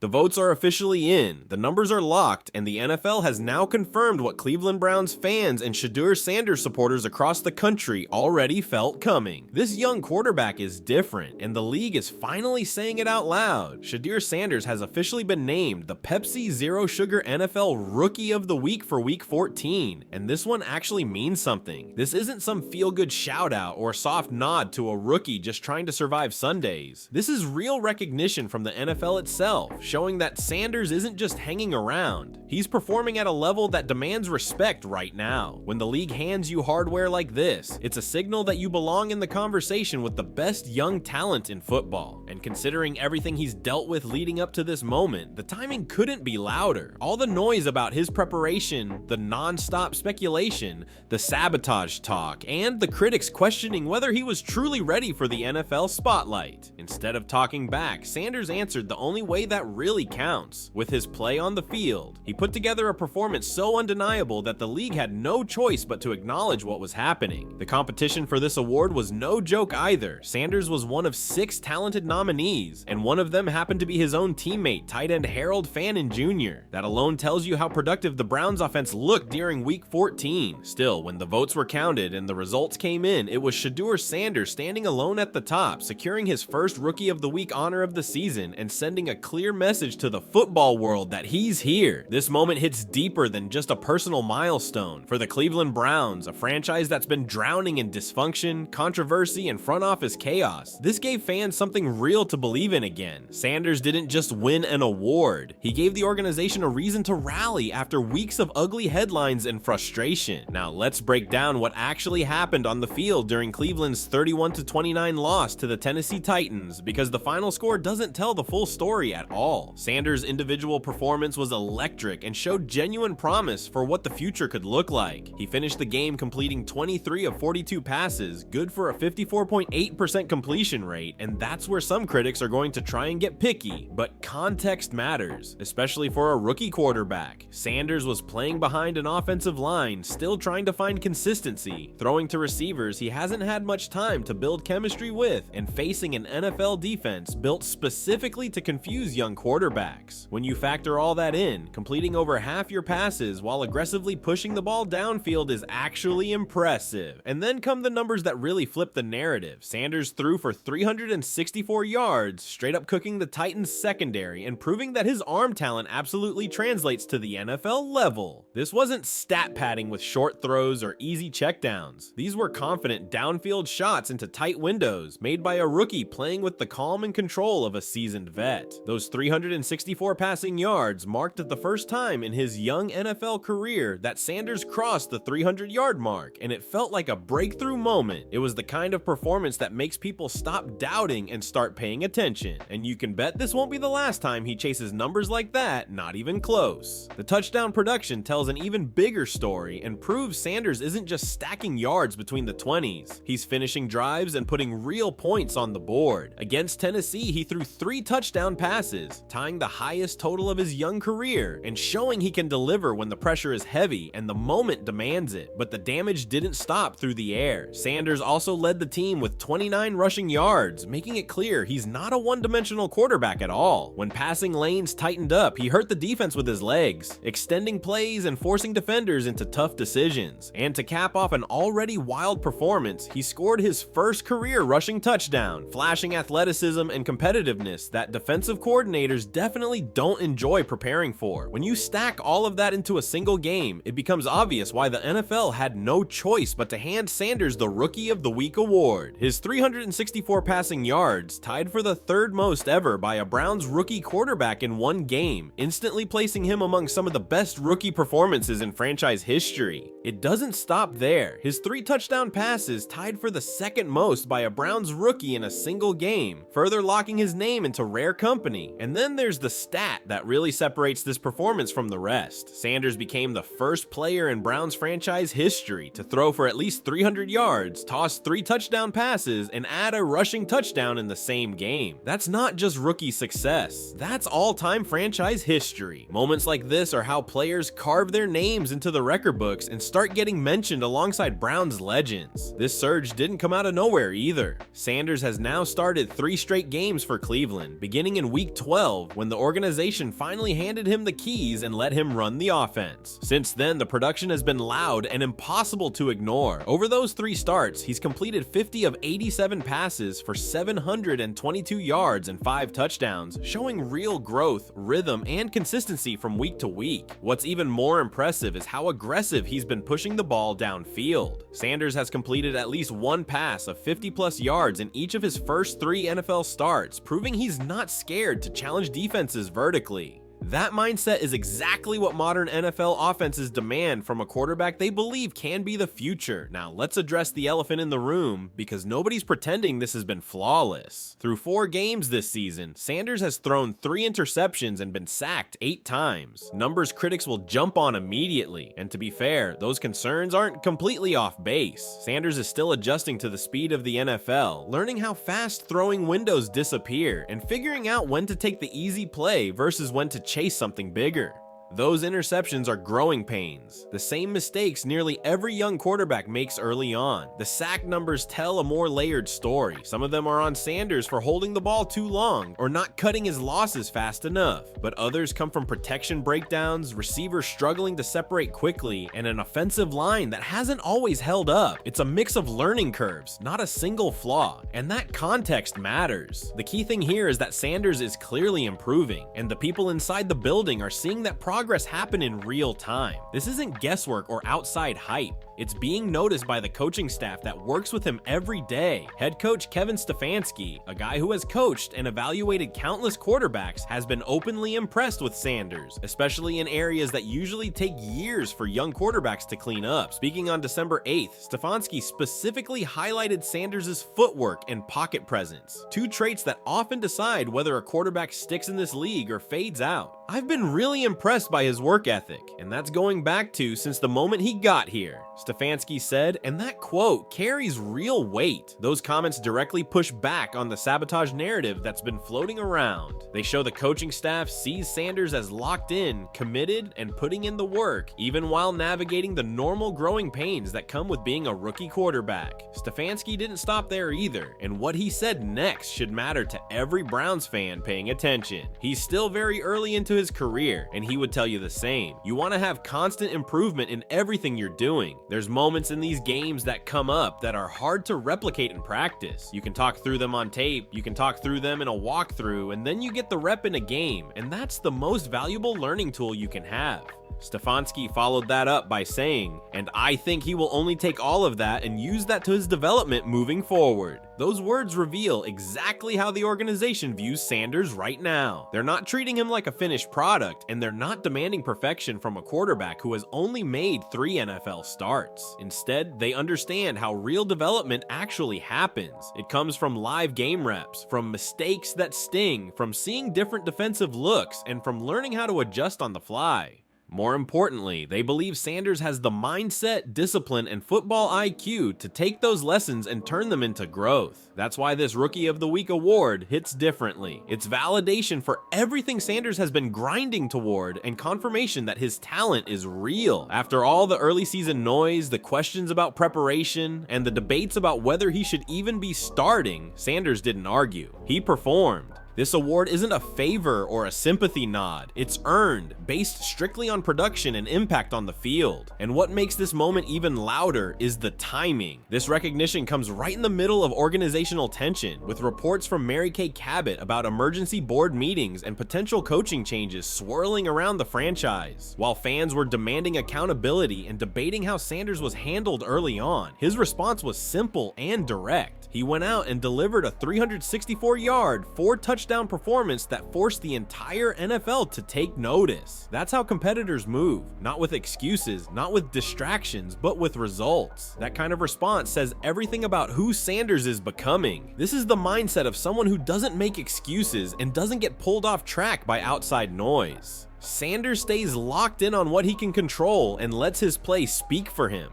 The votes are officially in, the numbers are locked, and the NFL has now confirmed what Cleveland Browns fans and Shedeur Sanders supporters across the country already felt coming. This young quarterback is different, and the league is finally saying it out loud. Shedeur Sanders has officially been named the Pepsi Zero Sugar NFL Rookie of the Week for Week 14, and this one actually means something. This isn't some feel-good shout-out or soft nod to a rookie just trying to survive Sundays. This is real recognition from the NFL itself, showing that Sanders isn't just hanging around. He's performing at a level that demands respect right now. When the league hands you hardware like this, it's a signal that you belong in the conversation with the best young talent in football. And considering everything he's dealt with leading up to this moment, the timing couldn't be louder. All the noise about his preparation, the non-stop speculation, the sabotage talk, and the critics questioning whether he was truly ready for the NFL spotlight. Instead of talking back, Sanders answered the only way that really counts, with his play on the field. He put together a performance so undeniable that the league had no choice but to acknowledge what was happening. The competition for this award was no joke either. Sanders was one of 6 talented nominees, and one of them happened to be his own teammate, tight end Harold Fannin Jr. That alone tells you how productive the Browns offense looked during Week 14. Still, when the votes were counted and the results came in, it was Shedeur Sanders standing alone at the top, securing his first Rookie of the Week honor of the season and sending a clear message to the football world that he's here. This moment hits deeper than just a personal milestone. For the Cleveland Browns, a franchise that's been drowning in dysfunction, controversy, and front office chaos, this gave fans something real to believe in again. Sanders didn't just win an award, he gave the organization a reason to rally after weeks of ugly headlines and frustration. Now let's break down what actually happened on the field during Cleveland's 31-29 loss to the Tennessee Titans, because the final score doesn't tell the full story at all. Sanders' individual performance was electric and showed genuine promise for what the future could look like. He finished the game completing 23 of 42 passes, good for a 54.8% completion rate, and that's where some critics are going to try and get picky. But context matters, especially for a rookie quarterback. Sanders was playing behind an offensive line, still trying to find consistency, throwing to receivers he hasn't had much time to build chemistry with, and facing an NFL defense built specifically to confuse young quarterbacks. When you factor all that in, completing over half your passes while aggressively pushing the ball downfield is actually impressive. And then come the numbers that really flip the narrative. Sanders threw for 364 yards, straight up cooking the Titans secondary and proving that his arm talent absolutely translates to the NFL level. This wasn't stat padding with short throws or easy checkdowns. These were confident downfield shots into tight windows made by a rookie playing with the calm and control of a seasoned vet. Those 364 passing yards marked the first time in his young NFL career that Sanders crossed the 300-yard mark, and it felt like a breakthrough moment. It was the kind of performance that makes people stop doubting and start paying attention, and you can bet this won't be the last time he chases numbers like that, not even close. The touchdown production tells an even bigger story and proves Sanders isn't just stacking yards between the 20s. He's finishing drives and putting real points on the board. Against Tennessee, he threw 3 touchdown passes, tying the highest total of his young career, and showing he can deliver when the pressure is heavy and the moment demands it. But the damage didn't stop through the air. Sanders also led the team with 29 rushing yards, making it clear he's not a one-dimensional quarterback at all. When passing lanes tightened up, he hurt the defense with his legs, extending plays and forcing defenders into tough decisions. And to cap off an already wild performance, he scored his first career rushing touchdown, flashing athleticism and competitiveness that defensive coordinators definitely don't enjoy preparing for. When you stack all of that into a single game, it becomes obvious why the NFL had no choice but to hand Sanders the Rookie of the Week award. His 364 passing yards tied for the 3rd most ever by a Browns rookie quarterback in one game, instantly placing him among some of the best rookie performances in franchise history. It doesn't stop there. His 3 touchdown passes tied for the 2nd most by a Browns rookie in a single game, further locking his name into rare company. And then there's the stat that really separates this performance from the rest. Sanders became the first player in Browns franchise history to throw for at least 300 yards, toss 3 touchdown passes, and add a rushing touchdown in the same game. That's not just rookie success, that's all-time franchise history. Moments like this are how players carve their names into the record books and start getting mentioned alongside Browns legends. This surge didn't come out of nowhere either. Sanders has now started 3 straight games for Cleveland, beginning in Week 12 when the organization finally handed him the keys and let him run the offense. Since then, the production has been loud and impossible to ignore. Over those 3 starts, he's completed 50 of 87 passes for 722 yards and 5 touchdowns, showing real growth, rhythm, and consistency from week to week. What's even more impressive is how aggressive he's been pushing the ball downfield. Sanders has completed at least 1 pass of 50+ yards in each of his first 3 NFL starts, proving he's not scared to challenge defenses vertically. That mindset is exactly what modern NFL offenses demand from a quarterback they believe can be the future. Now, let's address the elephant in the room, because nobody's pretending this has been flawless. Through 4 games this season, Sanders has thrown 3 interceptions and been sacked 8 times. Numbers critics will jump on immediately, and to be fair, those concerns aren't completely off base. Sanders is still adjusting to the speed of the NFL, learning how fast throwing windows disappear, and figuring out when to take the easy play versus when to chase something bigger. Those interceptions are growing pains, the same mistakes nearly every young quarterback makes early on. The sack numbers tell a more layered story. Some of them are on Sanders for holding the ball too long or not cutting his losses fast enough, but others come from protection breakdowns, receivers struggling to separate quickly, and an offensive line that hasn't always held up. It's a mix of learning curves, not a single flaw, and that context matters. The key thing here is that Sanders is clearly improving, and the people inside the building are seeing that progress happen in real time. This isn't guesswork or outside hype. It's being noticed by the coaching staff that works with him every day. Head coach Kevin Stefanski, a guy who has coached and evaluated countless quarterbacks, has been openly impressed with Sanders, especially in areas that usually take years for young quarterbacks to clean up. Speaking on December 8th, Stefanski specifically highlighted Sanders' footwork and pocket presence, 2 traits that often decide whether a quarterback sticks in this league or fades out. I've been really impressed by his work ethic, and that's going back to since the moment he got here, Stefanski said, and that quote carries real weight. Those comments directly push back on the sabotage narrative that's been floating around. They show the coaching staff sees Sanders as locked in, committed, and putting in the work, even while navigating the normal growing pains that come with being a rookie quarterback. Stefanski didn't stop there either, and what he said next should matter to every Browns fan paying attention. He's still very early into his career, and he would tell you the same. You want to have constant improvement in everything you're doing. There's moments in these games that come up that are hard to replicate in practice. You can talk through them on tape, you can talk through them in a walkthrough, and then you get the rep in a game, and that's the most valuable learning tool you can have. Stefanski followed that up by saying, and I think he will only take all of that and use that to his development moving forward. Those words reveal exactly how the organization views Sanders right now. They're not treating him like a finished product, and they're not demanding perfection from a quarterback who has only made 3 NFL starts. Instead, they understand how real development actually happens. It comes from live game reps, from mistakes that sting, from seeing different defensive looks, and from learning how to adjust on the fly. More importantly, they believe Sanders has the mindset, discipline, and football IQ to take those lessons and turn them into growth. That's why this Rookie of the Week award hits differently. It's validation for everything Sanders has been grinding toward and confirmation that his talent is real. After all the early season noise, the questions about preparation, and the debates about whether he should even be starting, Sanders didn't argue. He performed. This award isn't a favor or a sympathy nod. It's earned, based strictly on production and impact on the field. And what makes this moment even louder is the timing. This recognition comes right in the middle of organizational tension, with reports from Mary Kay Cabot about emergency board meetings and potential coaching changes swirling around the franchise. While fans were demanding accountability and debating how Sanders was handled early on, his response was simple and direct. He went out and delivered a 364-yard, 4-touchdown performance that forced the entire NFL to take notice. That's how competitors move, not with excuses, not with distractions, but with results. That kind of response says everything about who Sanders is becoming. This is the mindset of someone who doesn't make excuses and doesn't get pulled off track by outside noise. Sanders stays locked in on what he can control and lets his play speak for him.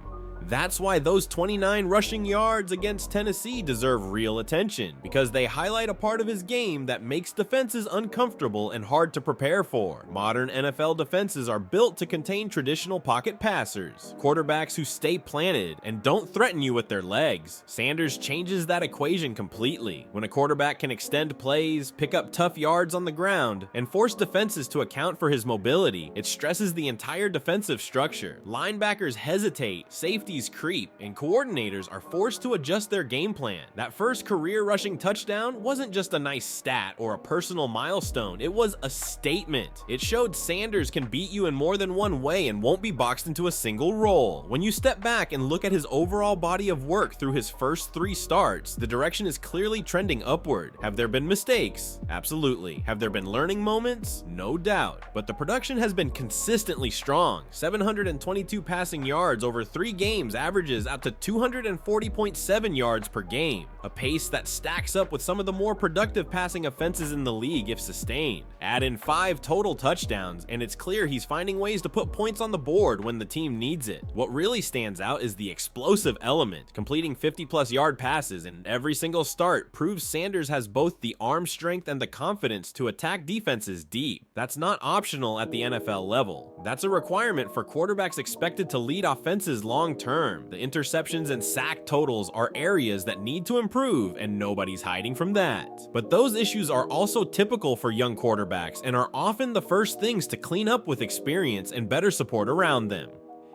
That's why those 29 rushing yards against Tennessee deserve real attention, because they highlight a part of his game that makes defenses uncomfortable and hard to prepare for. Modern NFL defenses are built to contain traditional pocket passers, quarterbacks who stay planted and don't threaten you with their legs. Sanders changes that equation completely. When a quarterback can extend plays, pick up tough yards on the ground, and force defenses to account for his mobility, it stresses the entire defensive structure. Linebackers hesitate, safeties creep, and coordinators are forced to adjust their game plan. That first career rushing touchdown wasn't just a nice stat or a personal milestone, it was a statement. It showed Sanders can beat you in more than one way and won't be boxed into a single role. When you step back and look at his overall body of work through his first 3 starts, the direction is clearly trending upward. Have there been mistakes? Absolutely. Have there been learning moments? No doubt. But the production has been consistently strong. 722 passing yards over 3 games averages out to 240.7 yards per game, a pace that stacks up with some of the more productive passing offenses in the league if sustained. Add in 5 total touchdowns, and it's clear he's finding ways to put points on the board when the team needs it. What really stands out is the explosive element. Completing 50+ yard passes in every single start proves Sanders has both the arm strength and the confidence to attack defenses deep. That's not optional at the NFL level. That's a requirement for quarterbacks expected to lead offenses long term. The interceptions and sack totals are areas that need to improve, and nobody's hiding from that. But those issues are also typical for young quarterbacks and are often the first things to clean up with experience and better support around them.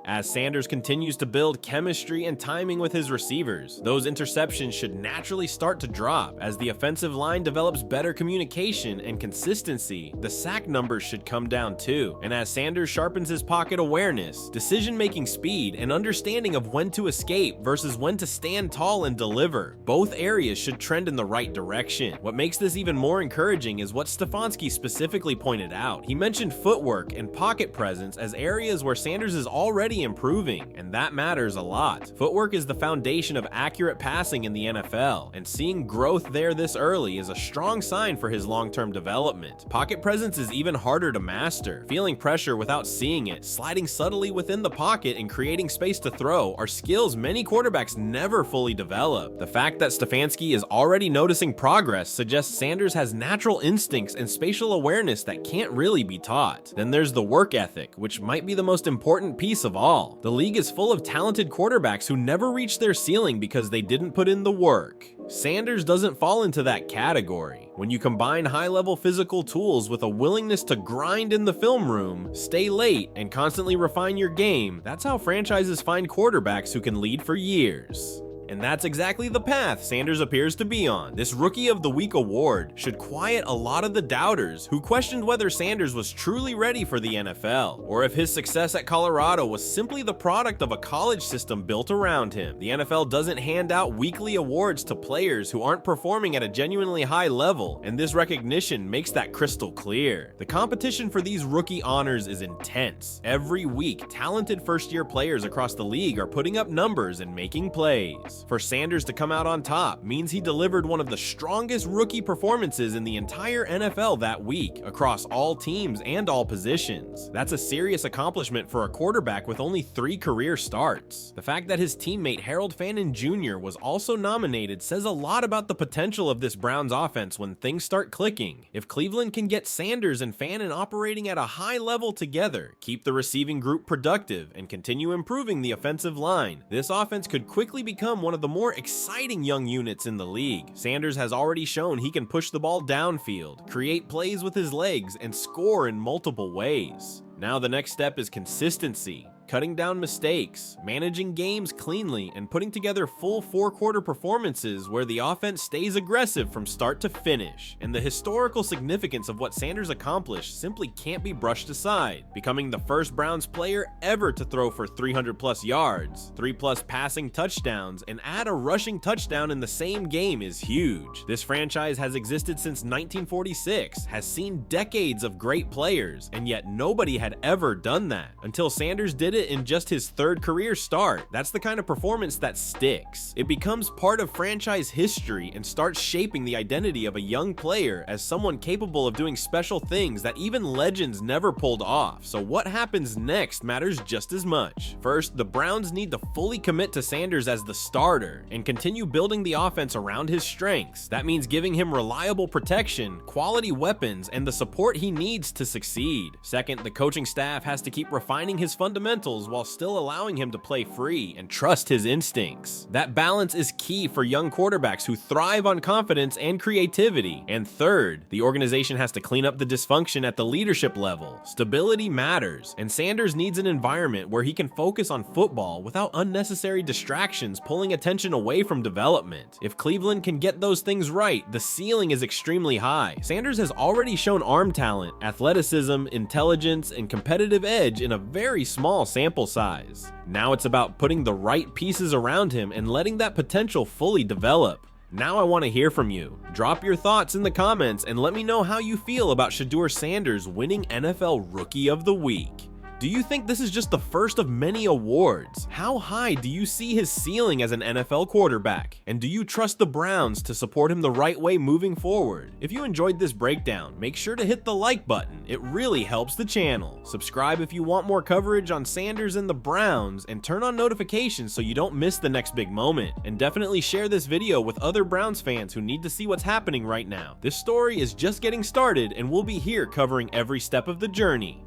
As Sanders continues to build chemistry and timing with his receivers, those interceptions should naturally start to drop. As the offensive line develops better communication and consistency, the sack numbers should come down too. And as Sanders sharpens his pocket awareness, decision-making speed, and understanding of when to escape versus when to stand tall and deliver, both areas should trend in the right direction. What makes this even more encouraging is what Stefanski specifically pointed out. He mentioned footwork and pocket presence as areas where Sanders is already improving, and that matters a lot. Footwork is the foundation of accurate passing in the NFL, and seeing growth there this early is a strong sign for his long-term development. Pocket presence is even harder to master. Feeling pressure without seeing it, sliding subtly within the pocket, and creating space to throw are skills many quarterbacks never fully develop. The fact that Stefanski is already noticing progress suggests Sanders has natural instincts and spatial awareness that can't really be taught. Then there's the work ethic, which might be the most important piece of all. The league is full of talented quarterbacks who never reach their ceiling because they didn't put in the work. Sanders doesn't fall into that category. When you combine high-level physical tools with a willingness to grind in the film room, stay late, and constantly refine your game, that's how franchises find quarterbacks who can lead for years. And that's exactly the path Sanders appears to be on. This Rookie of the Week award should quiet a lot of the doubters who questioned whether Sanders was truly ready for the NFL, or if his success at Colorado was simply the product of a college system built around him. The NFL doesn't hand out weekly awards to players who aren't performing at a genuinely high level, and this recognition makes that crystal clear. The competition for these rookie honors is intense. Every week, talented first-year players across the league are putting up numbers and making plays. For Sanders to come out on top means he delivered one of the strongest rookie performances in the entire NFL that week, across all teams and all positions. That's a serious accomplishment for a quarterback with only 3 career starts. The fact that his teammate Harold Fannin Jr. was also nominated says a lot about the potential of this Browns offense when things start clicking. If Cleveland can get Sanders and Fannin operating at a high level together, keep the receiving group productive, and continue improving the offensive line, this offense could quickly become one of the more exciting young units in the league. Sanders has already shown he can push the ball downfield, create plays with his legs, and score in multiple ways. Now the next step is consistency. Cutting down mistakes, managing games cleanly, and putting together full 4-quarter performances where the offense stays aggressive from start to finish. And the historical significance of what Sanders accomplished simply can't be brushed aside. Becoming the first Browns player ever to throw for 300+ yards, 3+ passing touchdowns, and add a rushing touchdown in the same game is huge. This franchise has existed since 1946, has seen decades of great players, and yet nobody had ever done that. Until Sanders did it it in just his third career start. That's the kind of performance that sticks. It becomes part of franchise history and starts shaping the identity of a young player as someone capable of doing special things that even legends never pulled off. So what happens next matters just as much. First, the Browns need to fully commit to Sanders as the starter and continue building the offense around his strengths. That means giving him reliable protection, quality weapons, and the support he needs to succeed. Second, the coaching staff has to keep refining his fundamentals while still allowing him to play free and trust his instincts. That balance is key for young quarterbacks who thrive on confidence and creativity. And third, the organization has to clean up the dysfunction at the leadership level. Stability matters, and Sanders needs an environment where he can focus on football without unnecessary distractions pulling attention away from development. If Cleveland can get those things right, the ceiling is extremely high. Sanders has already shown arm talent, athleticism, intelligence, and competitive edge in a very small sample size. Now it's about putting the right pieces around him and letting that potential fully develop. Now I want to hear from you. Drop your thoughts in the comments and let me know how you feel about Shedeur Sanders winning NFL Rookie of the Week. Do you think this is just the first of many awards? How high do you see his ceiling as an NFL quarterback? And do you trust the Browns to support him the right way moving forward? If you enjoyed this breakdown, make sure to hit the like button. It really helps the channel. Subscribe if you want more coverage on Sanders and the Browns, and turn on notifications so you don't miss the next big moment. And definitely share this video with other Browns fans who need to see what's happening right now. This story is just getting started, and we'll be here covering every step of the journey.